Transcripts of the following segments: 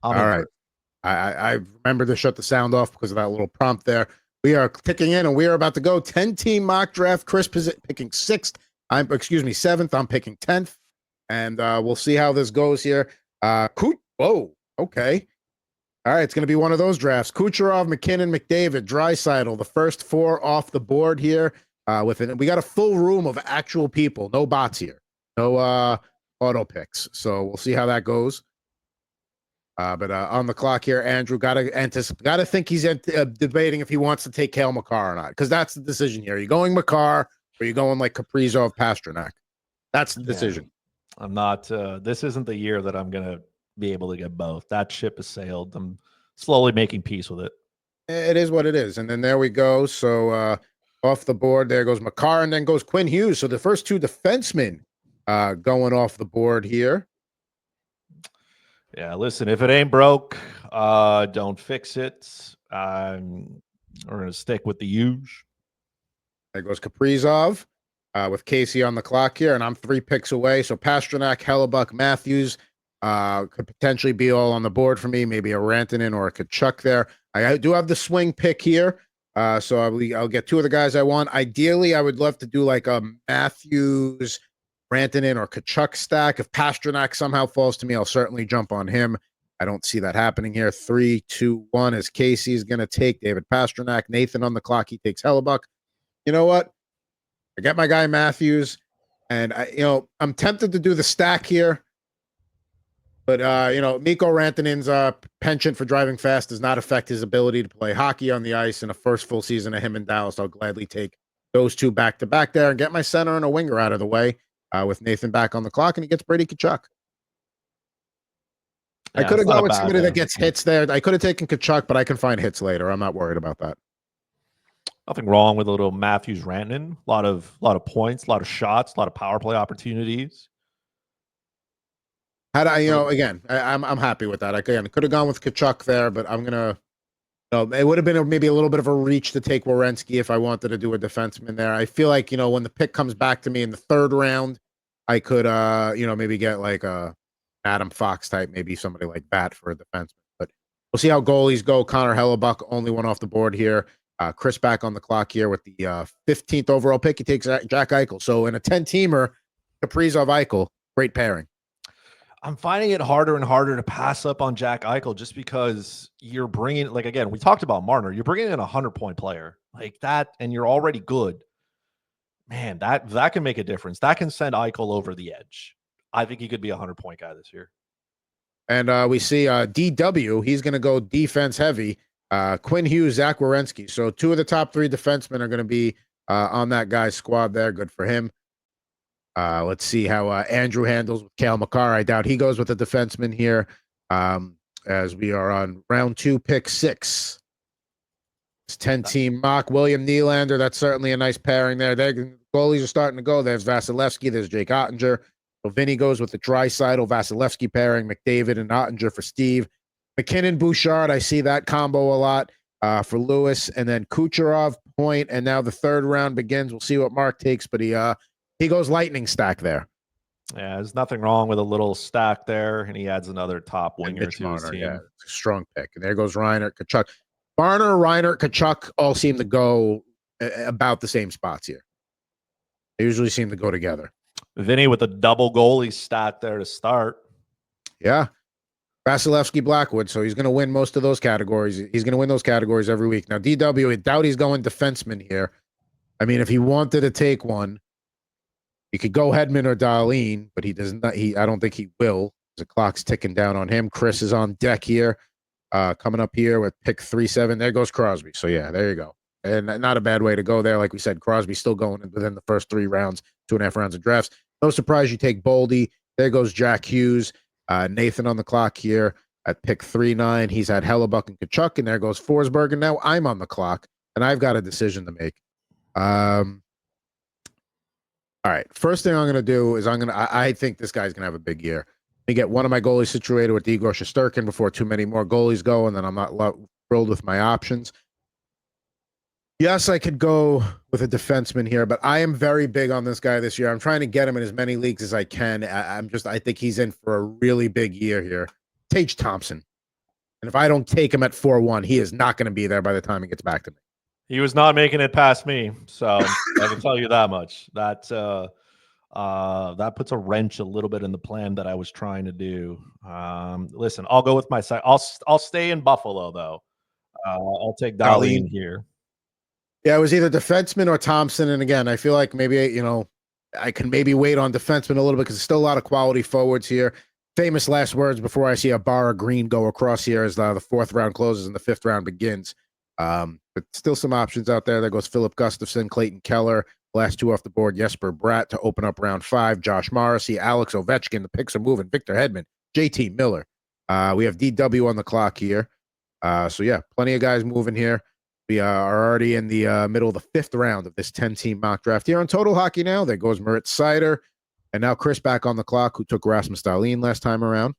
I'm All in right. for it. I remember to shut the sound off because of that little prompt there. We are ticking in and we are about to go 10-team mock draft. Chris picking sixth. Seventh. I'm picking 10th. And we'll see how this goes here. Whoa. Okay. All right. It's going to be one of those drafts. Kucherov, McKinnon, McDavid, Draisaitl, the first four off the board here. We got a full room of actual people. No bots here. No auto picks. So we'll see how that goes. But on the clock here, Andrew gotta think he's debating if he wants to take Cale Makar or not, because that's the decision here. Are you going Makar or are you going like Kaprizov, Pasternak? That's the decision. Yeah, I'm not. This isn't the year that I'm gonna be able to get both. That ship has sailed. I'm slowly making peace with it. It is what it is. And then there we go. So off the board, there goes Makar, and then goes Quinn Hughes. So the first two defensemen going off the board here. Yeah, listen, if it ain't broke, don't fix it. We're gonna stick with the huge. There goes Kaprizov with Casey on the clock here, and I'm 3 picks away. So Pasternak, Hellebuck, Matthews could potentially be all on the board for me. Maybe a Rantanen or a Kachuk there. I do have the swing pick here, so I'll get 2 of the guys I want. Ideally, I would love to do like a Matthews, Rantanen, or Kachuk stack. If Pasternak somehow falls to me, I'll certainly jump on him. I don't see that happening here. 3, 2, 1 as Casey's going to take David Pasternak. Nathan on the clock. He takes Hellebuck. You know what? I got my guy Matthews, and I'm tempted to do the stack here. But Mikko Rantanen's penchant for driving fast does not affect his ability to play hockey on the ice in a first full season of him in Dallas. I'll gladly take those 2 back to back there and get my center and a winger out of the way with Nathan back on the clock, and he gets Brady Tkachuk. I could have gone with somebody that gets hits there. I could have taken Kachuk, but I can find hits later. I'm not worried about that. Nothing wrong with a little Matthews Rantanen. A lot of points, a lot of shots, a lot of power play opportunities. Had I'm happy with that. I could have gone with Kachuk there, but I'm gonna. It would have been maybe a little bit of a reach to take Werenski if I wanted to do a defenseman there. I feel like when the pick comes back to me in the 3rd round, I could maybe get like a Adam Fox type, maybe somebody like that for a defenseman. But we'll see how goalies go. Connor Hellebuck only one off the board here. Chris back on the clock here with the 15th overall pick. He takes Jack Eichel. So in a 10-teamer, Kaprizov Eichel, great pairing. I'm finding it harder and harder to pass up on Jack Eichel just because you're bringing, like, again, we talked about Marner. You're bringing in a 100-point player like that, and you're already good. Man, that can make a difference. That can send Eichel over the edge. I think he could be a 100-point guy this year. And we see DW. He's going to go defense heavy. Quinn Hughes, Zach Werenski. So 2 of the top 3 defensemen are going to be on that guy's squad there. Good for him. Let's see how Andrew handles with Cale Makar. I doubt he goes with a defenseman here as we are on round 2, pick 6. It's 10-team mock. William Nylander. That's certainly a nice pairing there. Goalies are starting to go. There's Vasilevsky. There's Jake Ottinger. So Vinny goes with the Draisaitl, Vasilevsky pairing, McDavid and Ottinger for Steve. McKinnon, Bouchard. I see that combo a lot for Lewis. And then Kucherov, Point. And now the 3rd round begins. We'll see what Mark takes, but he goes lightning stack there. Yeah, there's nothing wrong with a little stack there, and he adds another top winger to his team. Yeah, strong pick. And there goes Reinert, Kachuk. Marner, Reinert, Kachuk all seem to go about the same spots here. They usually seem to go together. Vinny with a double goalie stat there to start. Yeah. Vasilevsky, Blackwood. So he's going to win most of those categories. He's going to win those categories every week. Now, DW, I doubt he's going defenseman here. I mean, if he wanted to take one, he could go Hedman or Darlene, but he does not. I don't think he will. The clock's ticking down on him. Chris is on deck here, coming up here with pick 3-7. There goes Crosby. So yeah, there you go. And not a bad way to go there. Like we said, Crosby still going within the first 3 rounds, 2.5 rounds of drafts. No surprise you take Boldy. There goes Jack Hughes. Nathan on the clock here at pick 3-9. He's had Hellebuck and Kachuk, and there goes Forsberg. And now I'm on the clock, and I've got a decision to make. All right. First thing I'm going to do is I think this guy's going to have a big year. Let me get one of my goalies situated with Igor Shesterkin before too many more goalies go, and then I'm not thrilled with my options. Yes, I could go with a defenseman here, but I am very big on this guy this year. I'm trying to get him in as many leagues as I can. I think he's in for a really big year here. Tage Thompson. And if I don't take him at 4-1, he is not going to be there by the time he gets back to me. He was not making it past me, so I can tell you that much. That puts a wrench a little bit in the plan that I was trying to do. Listen, I'll go with my side. I'll stay in Buffalo though. I'll take Darlene here. Yeah, it was either defenseman or Thompson. And again, I feel like maybe, I can maybe wait on defenseman a little bit because there's still a lot of quality forwards here. Famous last words before I see a bar of green go across here as the fourth round closes and the fifth round begins. But still some options out there. There goes Philip Gustafson, Clayton Keller. Last two off the board, Jesper Bratt to open up round 5. Josh Morrissey, Alex Ovechkin. The picks are moving. Victor Hedman, JT Miller. We have DW on the clock here. So, yeah, plenty of guys moving here. We are already in the middle of the 5th round of this 10-team mock draft here on Total Hockey Now. There goes Moritz Seider. And now Chris back on the clock, who took Rasmus Dahlin last time around.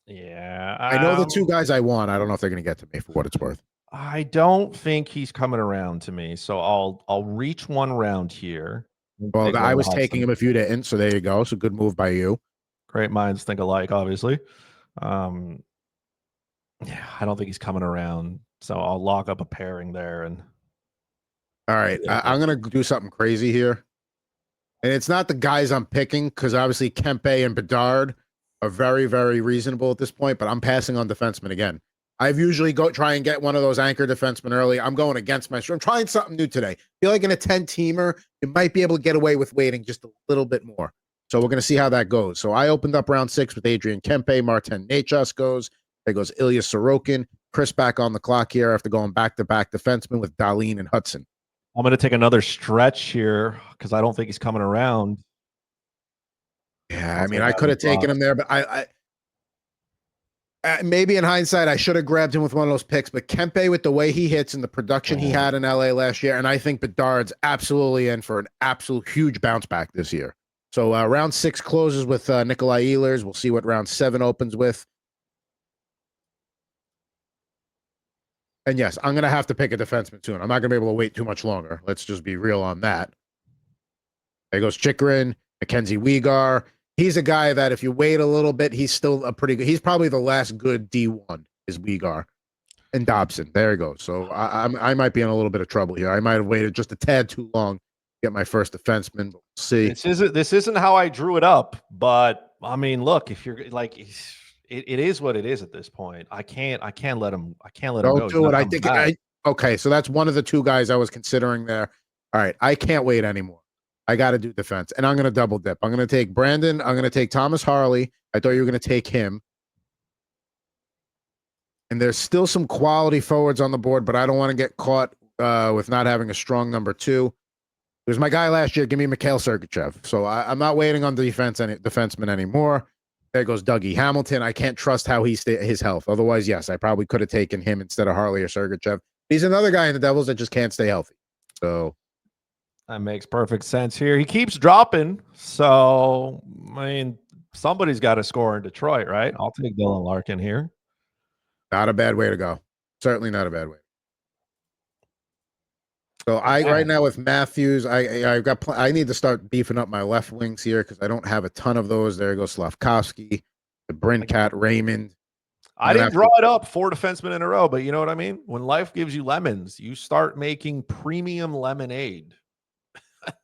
Yeah. I know the two guys I want. I don't know if they're going to get to me for what it's worth. I don't think he's coming around to me. So I'll reach one round here. Well, I was taking him if you didn't. So there you go. So good move by you. Great minds think alike, obviously. Yeah, I don't think he's coming around. So I'll lock up a pairing there. And all right, I'm going to do something crazy here. And it's not the guys I'm picking because obviously Kempe and Bedard are very, very reasonable at this point, but I'm passing on defensemen again. I've usually try and get one of those anchor defensemen early. I'm going against my I'm trying something new today. Feel like in a 10-teamer, you might be able to get away with waiting just a little bit more. So we're going to see how that goes. So I opened up round 6 with Adrian Kempe. Martin Necas goes. There goes Ilya Sorokin. Chris back on the clock here after going back-to-back defensemen with Dahlin and Hudson. I'm going to take another stretch here because I don't think he's coming around. Yeah, I mean, I could have taken him there, but I maybe in hindsight, I should have grabbed him with one of those picks. But Kempe, with the way he hits and the production he had in LA last year, and I think Bedard's absolutely in for an absolute huge bounce back this year. So round 6 closes with Nikolai Ehlers. We'll see what round 7 opens with. And yes, I'm going to have to pick a defenseman soon. I'm not going to be able to wait too much longer. Let's just be real on that. There goes Chychrun, Mackenzie Weegar. He's a guy that if you wait a little bit, he's still a pretty good. He's probably the last good D1 is Weegar. And Dobson. There he goes. So I might be in a little bit of trouble here. I might have waited just a tad too long to get my first defenseman. But we'll see. This isn't how I drew it up, but I mean, look, if you're like, it is what it is at this point. I can't let him. I can't let him go. Don't do it. I think. Okay, so that's one of the two guys I was considering there. All right, I can't wait anymore. I got to do defense, and I'm going to double dip. I'm going to take Brandon. I'm going to take Thomas Harley. I thought you were going to take him. And there's still some quality forwards on the board, but I don't want to get caught with not having a strong number 2. It was my guy last year. Give me Mikhail Sergachev. So I'm not waiting on the defenseman anymore. There goes Dougie Hamilton. I can't trust how his health. Otherwise, yes, I probably could have taken him instead of Harley or Sergachev. He's another guy in the Devils that just can't stay healthy. So that makes perfect sense here. He keeps dropping. So, I mean, somebody's got to score in Detroit, right? I'll take Dylan Larkin here. Not a bad way to go. Certainly not a bad way. So right now with Matthews, I need to start beefing up my left wings here because I don't have a ton of those. There goes Slavkovsky, the Brinkat, Raymond. I didn't draw it up 4 defensemen in a row, but you know what I mean? When life gives you lemons, you start making premium lemonade.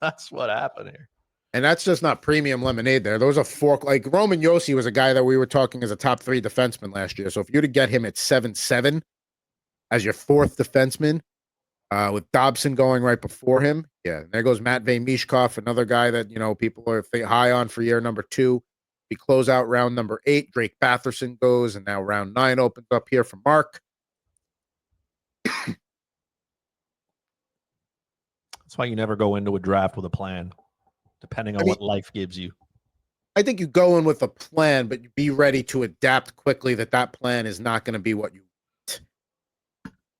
That's what happened here. And that's just not premium lemonade there. Those are 4. Like Roman Josi was a guy that we were talking as a top 3 defenseman last year. So if you to get him at 7-7 as your 4th defenseman, with Dobson going right before him. Yeah, and there goes Matvei Mishkov, another guy that, people are high on for year number 2. We close out round number 8. Drake Batherson goes, and now round 9 opens up here for Mark. That's why you never go into a draft with a plan, depending on what life gives you. I think you go in with a plan, but you be ready to adapt quickly that plan is not going to be what you want.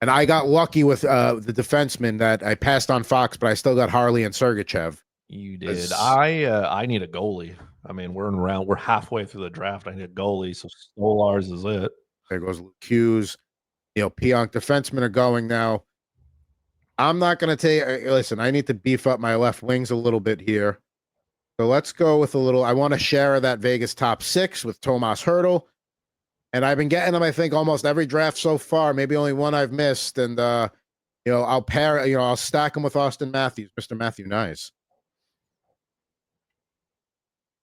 And I got lucky with the defenseman that I passed on Fox, but I still got Harley and Sergachev. You did. I need a goalie. I mean, we're halfway through the draft. I need a goalie, so Stolarz is it. There goes Luke Hughes. Pionk defensemen are going now. I'm not going to take. Listen, I need to beef up my left wings a little bit here. So let's go with a little. I want to share that Vegas top 6 with Tomas Hertl. And I've been getting them, I think, almost every draft so far. Maybe only one I've missed. And I'll stack them with Austin Matthews, Mr. Matthew Nice.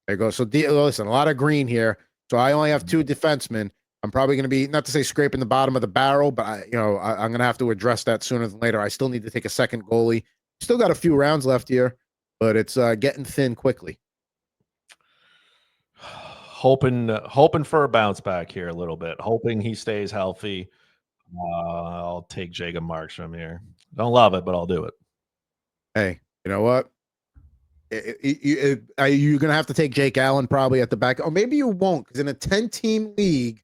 There you go. So listen, a lot of green here. So I only have 2 defensemen. I'm probably going to be, not to say scraping the bottom of the barrel, but I'm going to have to address that sooner than later. I still need to take a second goalie. Still got a few rounds left here, but it's getting thin quickly. Hoping for a bounce back here a little bit. Hoping he stays healthy. I'll take Jacob Markstrom here. Don't love it, but I'll do it. Hey, you know what? You're going to have to take Jake Allen probably at the back. Or maybe you won't, because in a 10-team league,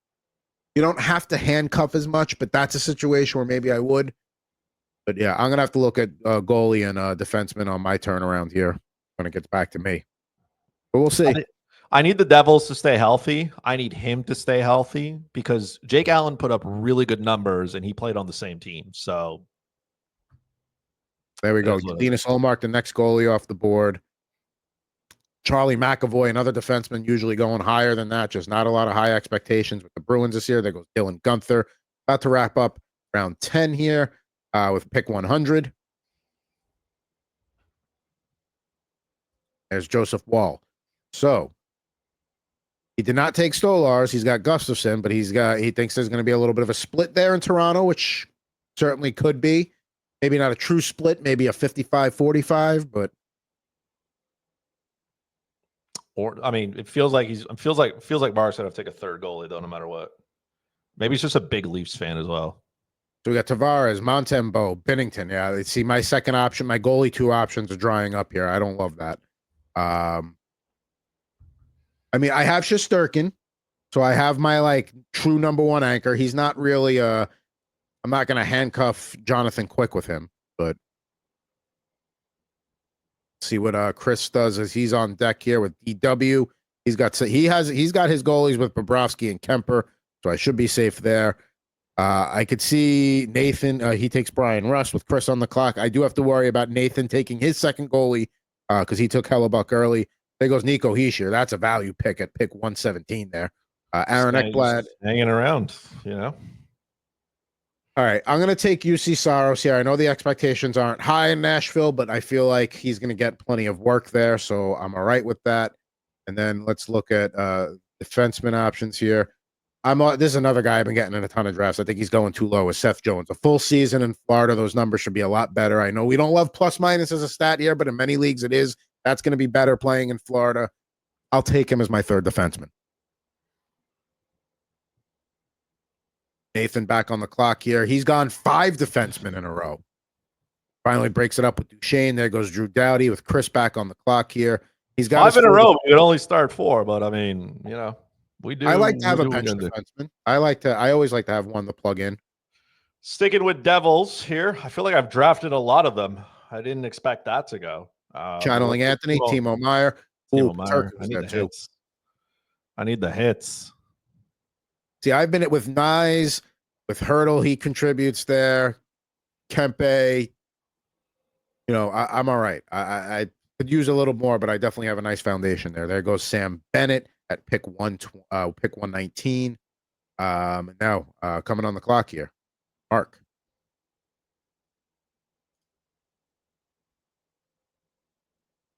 you don't have to handcuff as much, but that's a situation where maybe I would. But yeah, I'm going to have to look at goalie and defenseman on my turnaround here when it gets back to me. But we'll see. I need the Devils to stay healthy. I need him to stay healthy because Jake Allen put up really good numbers and he played on the same team. So there we go. Linus Ullmark, the next goalie off the board. Charlie McAvoy, another defenseman, usually going higher than that. Just not a lot of high expectations with the Bruins this year. There goes Dylan Gunther. About to wrap up round 10 here with pick 100. There's Joseph Wall. So he did not take Stolars. He's got Gustafson, but he thinks there's going to be a little bit of a split there in Toronto, which certainly could be. Maybe not a true split, maybe a 55-45, but it feels like Mark's gonna have to take a third goalie though, no matter what. Maybe he's just a big Leafs fan as well. So we got Tavares, Montembeault, Binnington. Yeah, see my second option, my goalie 2 options are drying up here. I don't love that. I have Shesterkin, so I have my true number 1 anchor. He's not really I'm not gonna handcuff Jonathan Quick with him, but see what Chris does as he's on deck here with DW. He's got his goalies with Bobrovsky and Kemper, so I should be safe there. I could see Nathan. He takes Brian Rust with Chris on the clock. I do have to worry about Nathan taking his second goalie because he took Hellebuck early. There goes Nico Hischier. That's a value pick at pick 117 there. Aaron Ekblad hanging around, All right, I'm going to take UC Saros here. I know the expectations aren't high in Nashville, but I feel like he's going to get plenty of work there, so I'm all right with that. And then let's look at defenseman options here. This is another guy I've been getting in a ton of drafts. I think he's going too low with Seth Jones. A full season in Florida, those numbers should be a lot better. I know we don't love plus minus as a stat here, but in many leagues it is. That's going to be better playing in Florida. I'll take him as my third defenseman. Nathan back on the clock here. He's gone 5 defensemen in a row. Finally breaks it up with Duchesne. There goes Drew Doughty with Chris back on the clock here. He's got 5 in a row. You can only start 4, but we do. I like to have a bench defenseman. I always like to have one to plug in. Sticking with Devils here. I feel like I've drafted a lot of them. I didn't expect that to go. Channeling Anthony, Timo Meyer. Timo Meyer. I need the hits. I need the hits. See, I've been with Nyes, with Hurdle. He contributes there. Kempe. I'm all right. I could use a little more, but I definitely have a nice foundation there. There goes Sam Bennett at pick 119. Now coming on the clock here, Mark.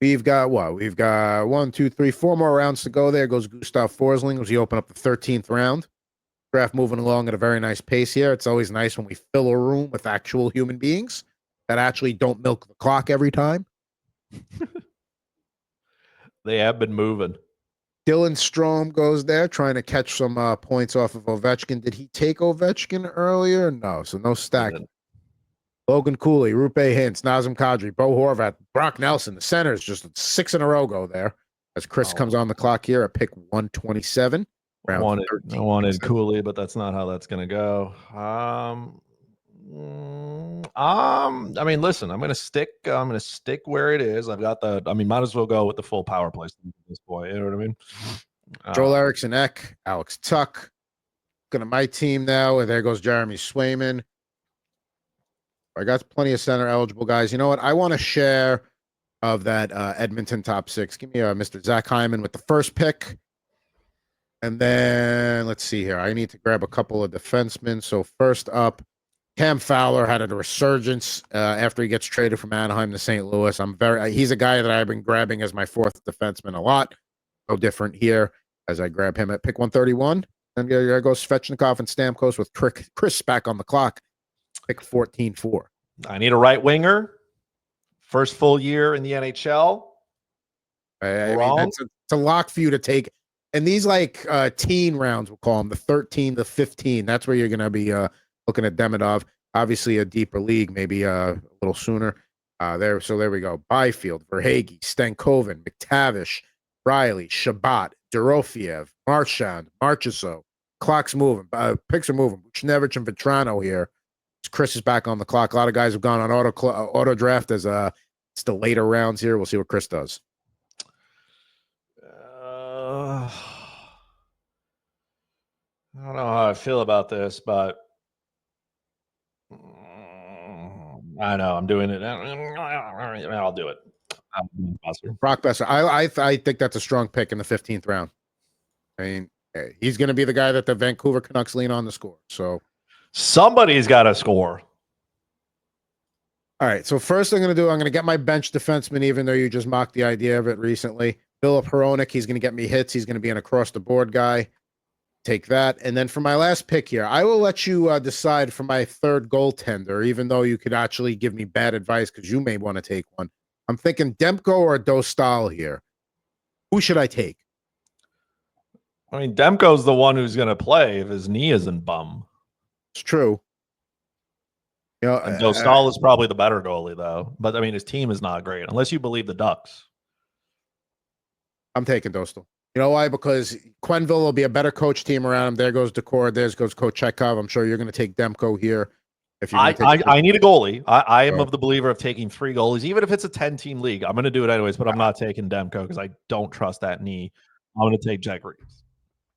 We've got what? We've got 1, 2, 3, 4 more rounds to go. There goes Gustav Forsling as we open up the 13th round. Draft moving along at a very nice pace here. It's always nice when we fill a room with actual human beings that actually don't milk the clock every time. They have been moving. Dylan Strome goes there trying to catch some points off of Ovechkin. Did he take Ovechkin earlier? No, so no stacking. Logan Cooley, Rupe Hintz, Nazem Kadri, Bo Horvat, Brock Nelson. The centers just 6 in a row go there as Chris comes on the clck here at pick 127. I wanted Cooley, but that's not how that's going to go. Listen, I'm going to stick where it is. I've got might as well go with the full power play at this point. You know what I mean? Joel Eriksson Ek, Alex Tuck. Looking at my team now, and there goes Jeremy Swayman. I got plenty of center eligible guys. You know what? I want a share of that Edmonton top 6. Give me Mr. Zach Hyman with the first pick. And then let's see here. I need to grab a couple of defensemen. So first up, Cam Fowler had a resurgence after he gets traded from Anaheim to St. Louis. He's a guy that I've been grabbing as my fourth defenseman a lot. No different here as I grab him at pick 131. And there goes Svechnikov and Stamkos with Chris back on the clock. Pick 14-4. I need a right winger. First full year in the NHL. I mean, it's a lock for you to take. And these like teen rounds, we'll call them the 13 to 15. That's where you're going to be looking at Demidov. Obviously, a deeper league, maybe a little sooner. So there we go. Byfield, Verhaeghe, Stankoven, McTavish, Riley, Shabbat, Dorofiev, Marchand, Marchessault. Clock's moving. Picks are moving. Buchnevich and Vetrano here. Chris is back on the clock. A lot of guys have gone on auto draft as it's the later rounds here. We'll see what Chris does. I don't know how I feel about this, but I know I'm doing it. I'll do it. Brock Besser. I think that's a strong pick in the 15th round. I mean, he's going to be the guy that the Vancouver Canucks lean on to score. So somebody's got to score. All right. So first thing I'm going to do, I'm going to get my bench defenseman, even though you just mocked the idea of it recently. Philip Hronik, he's going to get me hits. He's going to be an across-the-board guy. Take that. And then for my last pick here, I will let you decide for my third goaltender, even though you could actually give me bad advice because you may want to take one. I'm thinking Demko or Dostal here. Who should I take? I mean, Demko's the one who's going to play if his knee isn't bum. It's true. You know, and Dostal is probably the better goalie, though. But, I mean, his team is not great, unless you believe the Ducks. I'm taking Dostal. You know why? Because Quenneville will be a better coach team around him. There goes Decor. There goes Coach Chekhov. I'm sure you're going to take Demko here. If you I need a goalie. I am of the believer of taking 3 goalies, even if it's a 10-team league. I'm going to do it anyways, but I'm not taking Demko because I don't trust that knee. I'm going to take Jack Reeves.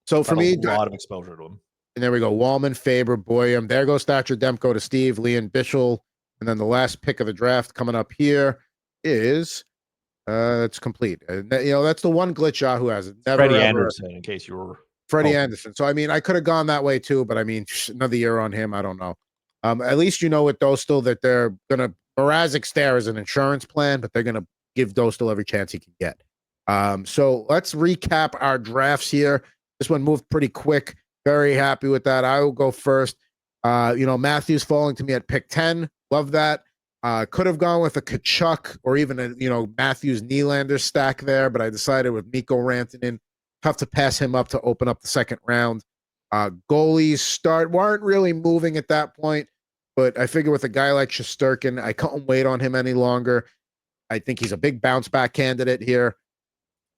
So for me, a lot of exposure to him. And there we go. Wallman, Faber, Boyum. There goes Thatcher, Demko to Steve, Leon Bichel. And then the last pick of the draft coming up here is it's complete. You know, that's the one glitch Yahoo has. Freddie Anderson, in case you were Freddie Anderson. So I mean, I could have gone that way too, but I mean, another year on him. I don't know. At least you know with Dostal that they're gonna Mrazek stare as an insurance plan, but they're gonna give Dostal every chance he can get. So let's recap our drafts here. This one moved pretty quick. Very happy with that. I will go first. You know, Matthews falling to me at pick 10. Love that. Could have gone with a Kachuk or even a, you know, Matthews Nylander stack there, but I decided with Mikko Rantanen, tough to pass him up to open up the second round. Goalies weren't really moving at that point, but I figure with a guy like Shesterkin, I couldn't wait on him any longer. I think he's a big bounce back candidate here.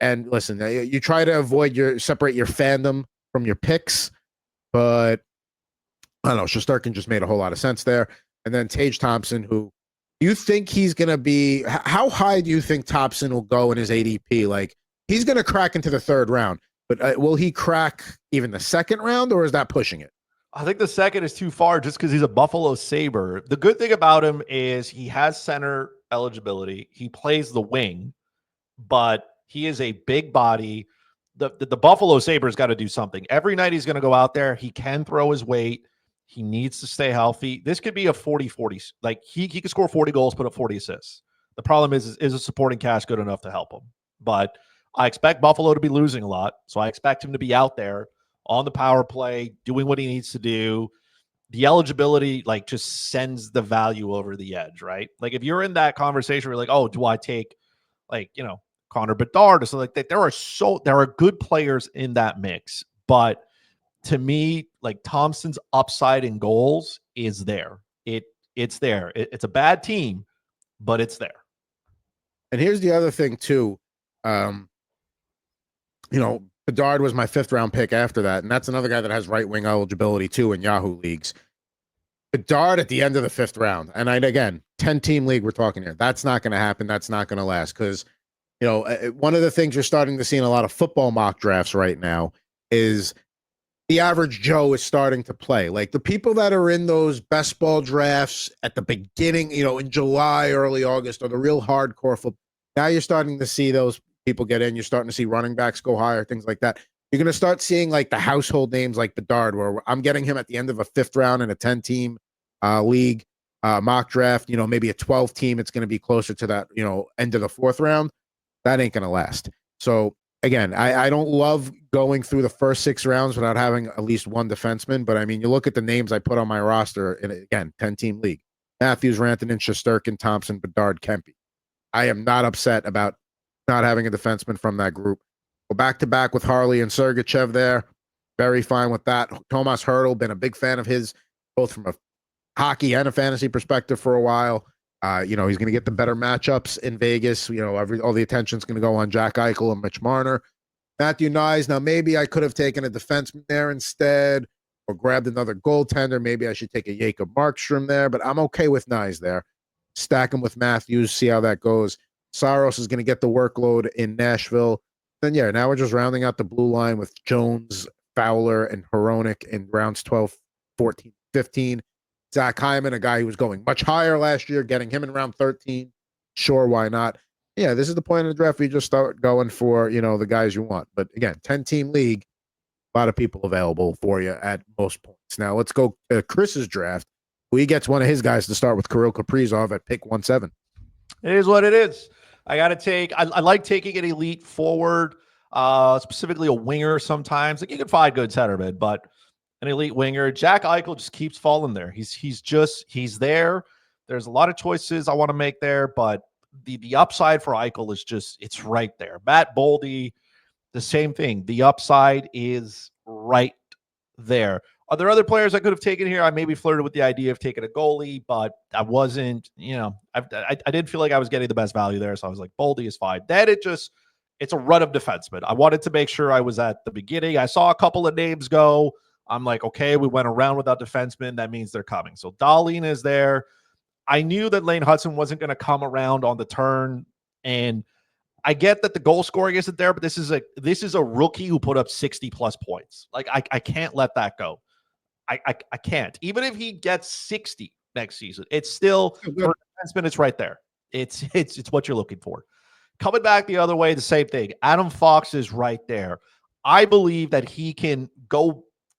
And listen, you try to separate your fandom from your picks, but I don't know. Shesterkin just made a whole lot of sense there. And then Tage Thompson, who you think he's going to be, how high do you think Thompson will go in his ADP? Like, he's going to crack into the third round, but will he crack even the second round, or is that pushing it? I think the second is too far just because he's a Buffalo Sabre. The good thing about him is he has center eligibility. He plays the wing, but he is a big body. The Buffalo Sabres got to do something. Every night he's going to go out there. He can throw his weight. He needs to stay healthy. This could be a 40-40. Like, he could score 40 goals, put up 40 assists. The problem is a supporting cast good enough to help him? But I expect Buffalo to be losing a lot, so I expect him to be out there on the power play, doing what he needs to do. The eligibility, like, just sends the value over the edge, right? Like, if you're in that conversation where you're like, oh, do I take, like, you know, Connor Bedard or something like that, there are good players in that mix. But to me, like, Thompson's upside in goals is there. It's there. It's a bad team, but it's there. And here's the other thing too. You know, Bedard was my 5th round pick after that, and that's another guy that has right wing eligibility too in Yahoo leagues. Bedard at the end of the 5th round, and again, 10-team league we're talking here. That's not going to happen. That's not going to last because, you know, one of the things you're starting to see in a lot of football mock drafts right now is the average Joe is starting to play. Like, the people that are in those best ball drafts at the beginning, you know, in July, early August, are the real hardcore football. Now you're starting to see those people get in. You're starting to see running backs go higher, things like that. You're going to start seeing like the household names like Bedard, where I'm getting him at the end of a 5th round in a 10-team league mock draft. Maybe a 12-team. It's going to be closer to that, end of the 4th round. That ain't going to last. So again, I don't love going through the first 6 rounds without having at least one defenseman. But I mean, you look at the names I put on my roster in, again, 10-team league: Matthews, Rantanen, Shesterkin, Thompson, Bedard, Kempe. I am not upset about not having a defenseman from that group. Go back-to-back with Harley and Sergachev there. Very fine with that. Tomas Hertl, been a big fan of his, both from a hockey and a fantasy perspective for a while. He's going to get the better matchups in Vegas. All the attention's going to go on Jack Eichel and Mitch Marner. Matthew Nyes, now maybe I could have taken a defenseman there instead or grabbed another goaltender. Maybe I should take a Jacob Markstrom there, but I'm okay with Nyes there. Stack him with Matthews, see how that goes. Saros is going to get the workload in Nashville. Then, now we're just rounding out the blue line with Jones, Fowler, and Hronek in rounds 12, 14, 15. Zach Hyman, a guy who was going much higher last year, getting him in round 13. Sure, why not? Yeah, this is the point of the draft where you just start going for, the guys you want. But again, 10-team league, a lot of people available for you at most points. Now, let's go to Chris's draft. He gets one of his guys to start with, Kirill Kaprizov at pick 17. It is what it is. I got to take, I like taking an elite forward, specifically a winger sometimes. Like, you can find good centermen, but an elite winger. Jack Eichel just keeps falling there. He's there. There's a lot of choices I want to make there, but the upside for Eichel is it's right there. Matt Boldy, the same thing. The upside is right there. Are there other players I could have taken here? I maybe flirted with the idea of taking a goalie, but I wasn't, I didn't feel like I was getting the best value there. So I was like, Boldy is fine. Then it's a run of defensemen. I wanted to make sure I was at the beginning. I saw a couple of names go. I'm like, okay, we went around without defensemen. That means they're coming. So Dahlin is there. I knew that Lane Hudson wasn't going to come around on the turn. And I get that the goal scoring isn't there, but this is a rookie who put up 60 plus points. Like, I can't let that go. I can't. Even if he gets 60 next season, it's still for defenseman, it's right there. It's what you're looking for. Coming back the other way, the same thing. Adam Fox is right there. I believe that he can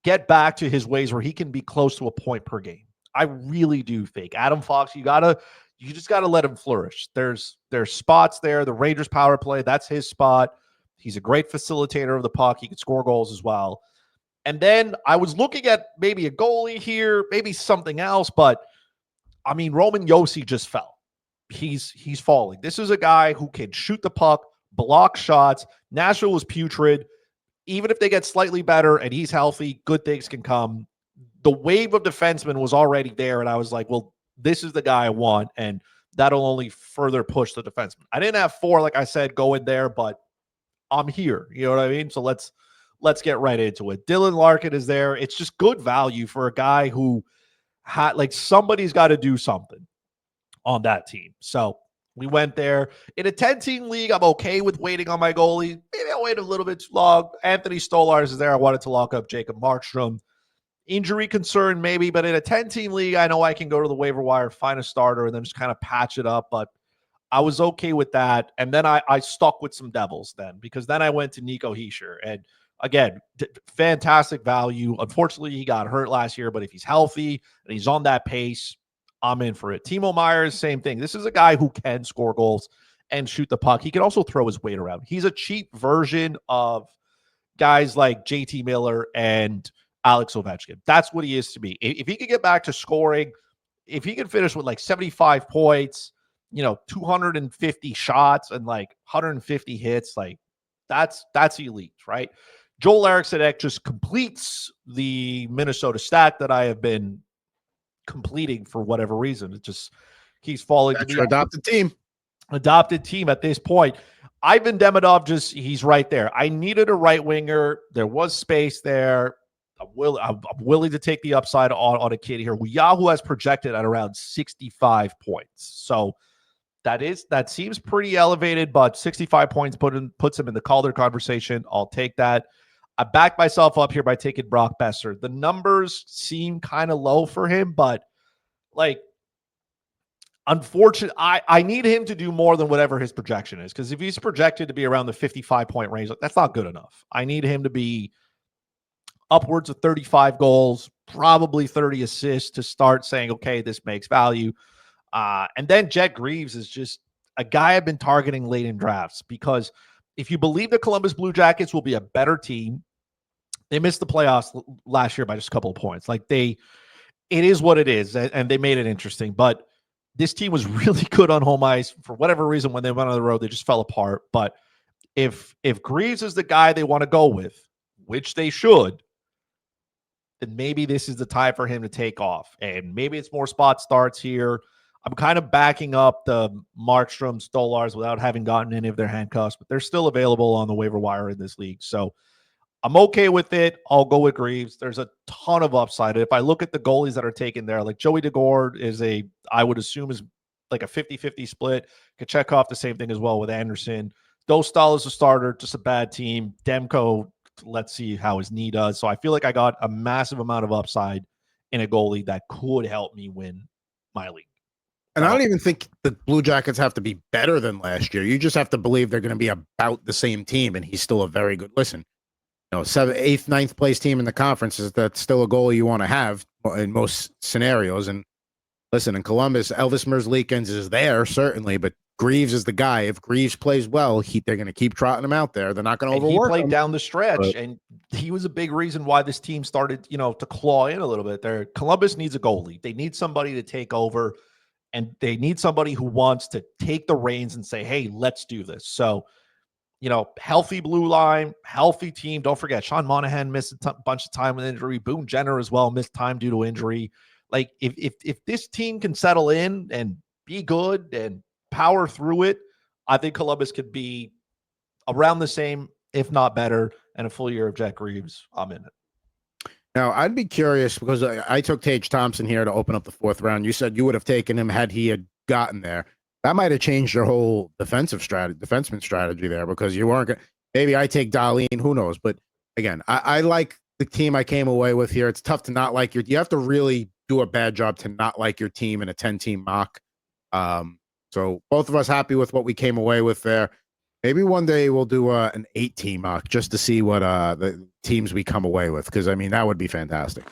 get back to his ways where he can be close to a point per game. I really do think Adam Fox, you just gotta let him flourish. There's spots there. The Rangers power play, that's his spot. He's a great facilitator of the puck. He can score goals as well. And then I was looking at maybe a goalie here, maybe something else, but I mean, Roman Josi just fell. He's falling. This is a guy who can shoot the puck, block shots. Nashville was putrid. Even if they get slightly better and he's healthy, good things can come. The wave of defensemen was already there, and I was like, well, this is the guy I want, and that'll only further push the defenseman. I didn't have 4, like I said, going there, but I'm here. You know what I mean? So let's get right into it. Dylan Larkin is there. It's just good value for a guy who somebody's got to do something on that team. So we went there. In a 10-team league, I'm okay with waiting on my goalie. Maybe I'll wait a little bit too long. Anthony Stolarz is there. I wanted to lock up Jacob Markstrom. Injury concern, maybe, but in a 10-team league, I know I can go to the waiver wire, find a starter, and then just kind of patch it up. But I was okay with that. And then I stuck with some Devils then, because then I went to Nico Hischier. And again, fantastic value. Unfortunately, he got hurt last year, but if he's healthy and he's on that pace, I'm in for it. Timo Myers, same thing. This is a guy who can score goals and shoot the puck. He can also throw his weight around. He's a cheap version of guys like JT Miller and Alex Ovechkin. That's what he is to me. If he could get back to scoring, if he can finish with like 75 points, 250 shots and like 150 hits, like that's elite, right? Joel Eriksson just completes the Minnesota stat that I have been completing for whatever reason. It just keeps falling to the adopted team at this point. Ivan Demidov, he's right there. I needed a right winger. There was space there. I'm willing to take the upside on a kid here who Yahoo has projected at around 65 points. So that seems pretty elevated, but 65 points puts him in the Calder conversation. I'll take that. I backed myself up here by taking Brock Besser. The numbers seem kind of low for him, but like Unfortunately, I need him to do more than whatever his projection is, because if he's projected to be around the 55-point range, that's not good enough. I need him to be upwards of 35 goals, probably 30 assists to start saying, okay, this makes value. And then Jet Greaves is just a guy I've been targeting late in drafts, because if you believe the Columbus Blue Jackets will be a better team, they missed the playoffs last year by just a couple of points. It is what it is, and they made it interesting. But this team was really good on home ice. For whatever reason, when they went on the road, they just fell apart. But if Greaves is the guy they want to go with, which they should, then maybe this is the time for him to take off. And maybe it's more spot starts here. I'm kind of backing up the Markstrom, Stolars without having gotten any of their handcuffs, but they're still available on the waiver wire in this league. So I'm okay with it. I'll go with Greaves. There's a ton of upside. If I look at the goalies that are taken there, like Joey DeGord is I would assume is like a 50-50 split. Kachekov, the same thing as well with Anderson. Dostal is a starter, just a bad team. Demko, let's see how his knee does. So I feel like I got a massive amount of upside in a goalie that could help me win my league. And I don't even think the Blue Jackets have to be better than last year. You just have to believe they're going to be about the same team, and he's still a very good. Listen, 7th, 8th, 9th place team in the conference that's still a goalie you want to have in most scenarios. And listen, in Columbus, Elvis Merzlikins is there certainly, but Greaves is the guy. If Greaves plays well, they're going to keep trotting him out there. They're not going to overwork him. He played down the stretch, and he was a big reason why this team started, to claw in a little bit there. Columbus needs a goalie. They need somebody to take over, and they need somebody who wants to take the reins and say, hey, let's do this. So, healthy blue line, healthy team. Don't forget, Sean Monahan missed a bunch of time with injury. Boone Jenner as well missed time due to injury. Like, if this team can settle in and be good and power through it, I think Columbus could be around the same, if not better, and a full year of Jack Greaves. I'm in it. Now, I'd be curious, because I took Tage Thompson here to open up the 4th round. You said you would have taken him had he had gotten there. That might have changed your whole defenseman strategy there, because you weren't going to. Maybe I take Darlene, who knows? But again, I like the team I came away with here. It's tough to not like you have to really do a bad job to not like your team in a 10-team mock. So both of us happy with what we came away with there. Maybe one day we'll do an 8-team mock just to see what the teams we come away with, because that would be fantastic.